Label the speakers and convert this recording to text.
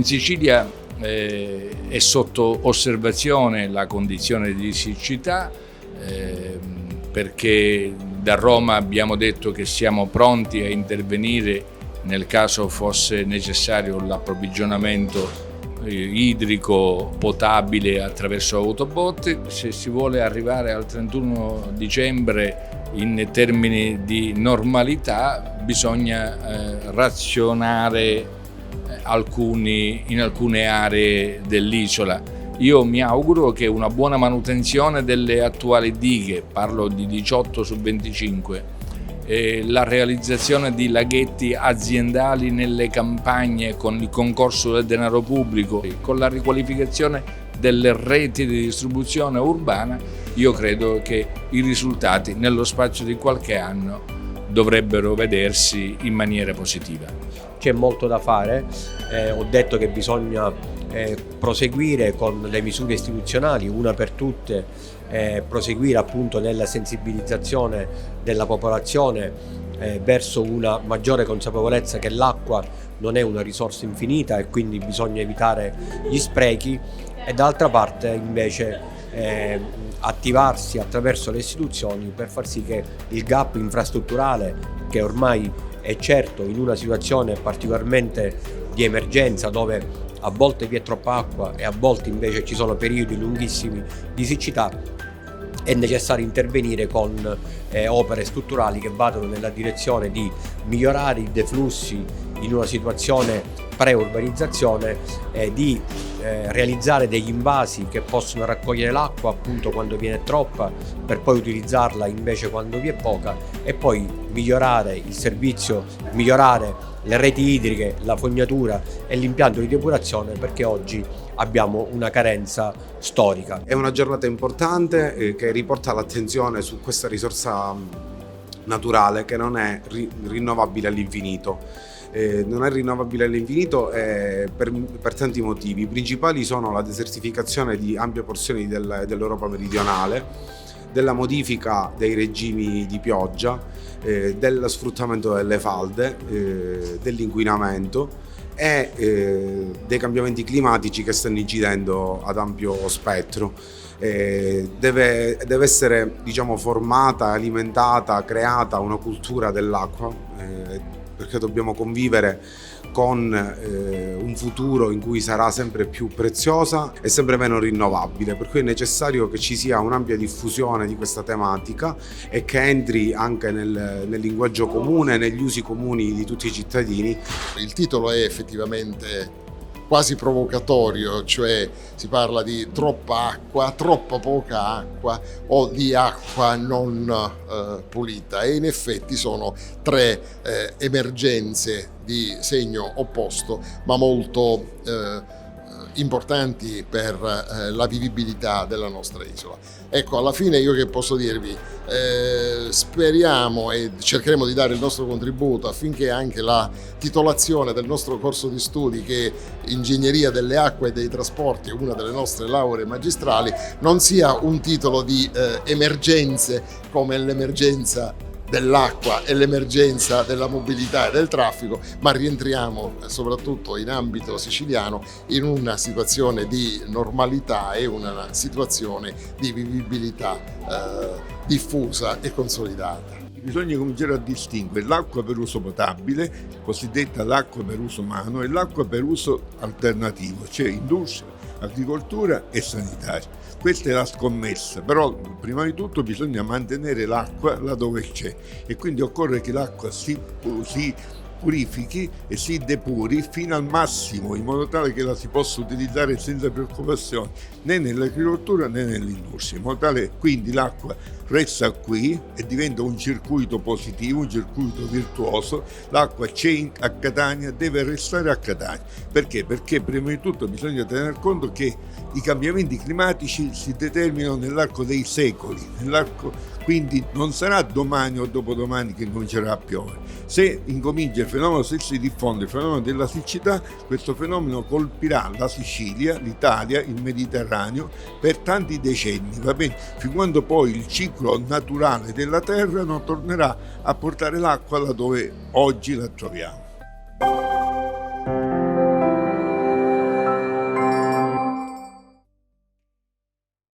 Speaker 1: Sicilia è sotto osservazione la condizione di siccità, perché da Roma abbiamo detto che siamo pronti a intervenire nel caso fosse necessario l'approvvigionamento idrico potabile attraverso autobotti. Se si vuole arrivare al 31 dicembre in termini di normalità bisogna razionare in alcune aree dell'isola. Io mi auguro che una buona manutenzione delle attuali dighe, parlo di 18 su 25, la realizzazione di laghetti aziendali nelle campagne con il concorso del denaro pubblico, con la riqualificazione delle reti di distribuzione urbana, io credo che i risultati nello spazio di qualche anno dovrebbero vedersi in maniera positiva.
Speaker 2: C'è molto da fare, ho detto che bisogna proseguire con le misure istituzionali, una per tutte, proseguire appunto nella sensibilizzazione della popolazione verso una maggiore consapevolezza che l'acqua non è una risorsa infinita e quindi bisogna evitare gli sprechi, e dall'altra parte invece attivarsi attraverso le istituzioni per far sì che il gap infrastrutturale, che ormai è certo in una situazione particolarmente di emergenza dove a volte vi è troppa acqua e a volte invece ci sono periodi lunghissimi di siccità, è necessario intervenire con opere strutturali che vadano nella direzione di migliorare i deflussi in una situazione pre-urbanizzazione, di realizzare degli invasi che possono raccogliere l'acqua appunto quando viene troppa per poi utilizzarla invece quando vi è poca, e poi migliorare il servizio, migliorare le reti idriche, la fognatura e l'impianto di depurazione, perché oggi abbiamo una carenza storica.
Speaker 3: È una giornata importante che riporta l'attenzione su questa risorsa naturale che non è rinnovabile all'infinito. Non è rinnovabile all'infinito per tanti motivi. I principali sono la desertificazione di ampie porzioni dell'Europa meridionale, della modifica dei regimi di pioggia, dello sfruttamento delle falde, dell'inquinamento e dei cambiamenti climatici che stanno incidendo ad ampio spettro. Deve essere, formata, alimentata, creata una cultura dell'acqua, perché dobbiamo convivere con un futuro in cui sarà sempre più preziosa e sempre meno rinnovabile, per cui è necessario che ci sia un'ampia diffusione di questa tematica e che entri anche nel linguaggio comune, negli usi comuni di tutti i cittadini.
Speaker 4: Il titolo è effettivamente quasi provocatorio, cioè si parla di troppa acqua, troppa poca acqua o di acqua non pulita, e in effetti sono tre emergenze di segno opposto ma molto importanti per la vivibilità della nostra isola. Ecco, alla fine io che posso dirvi? Speriamo e cercheremo di dare il nostro contributo affinché anche la titolazione del nostro corso di studi, che Ingegneria delle Acque e dei Trasporti è una delle nostre lauree magistrali, non sia un titolo di emergenze come l'emergenza dell'acqua e l'emergenza della mobilità e del traffico, ma rientriamo soprattutto in ambito siciliano in una situazione di normalità e una situazione di vivibilità diffusa e consolidata.
Speaker 5: Bisogna cominciare a distinguere l'acqua per uso potabile, cosiddetta l'acqua per uso umano, e l'acqua per uso alternativo, cioè industria, agricoltura e sanitaria. Questa è la scommessa, però prima di tutto bisogna mantenere l'acqua là dove c'è, e quindi occorre che l'acqua si purifichi e si depuri fino al massimo, in modo tale che la si possa utilizzare senza preoccupazioni né nell'agricoltura né nell'industria, in modo tale quindi l'acqua resta qui e diventa un circuito positivo, un circuito virtuoso. L'acqua c'è a Catania, deve restare a Catania. Perché? Perché prima di tutto bisogna tener conto che i cambiamenti climatici si determinano nell'arco dei secoli, quindi non sarà domani o dopodomani che comincerà a piovere. Se incomincia il fenomeno, se si diffonde il fenomeno della siccità, questo fenomeno colpirà la Sicilia, l'Italia, il Mediterraneo per tanti decenni, va bene? Fin quando poi il ciclo naturale della terra non tornerà a portare l'acqua là dove oggi la troviamo.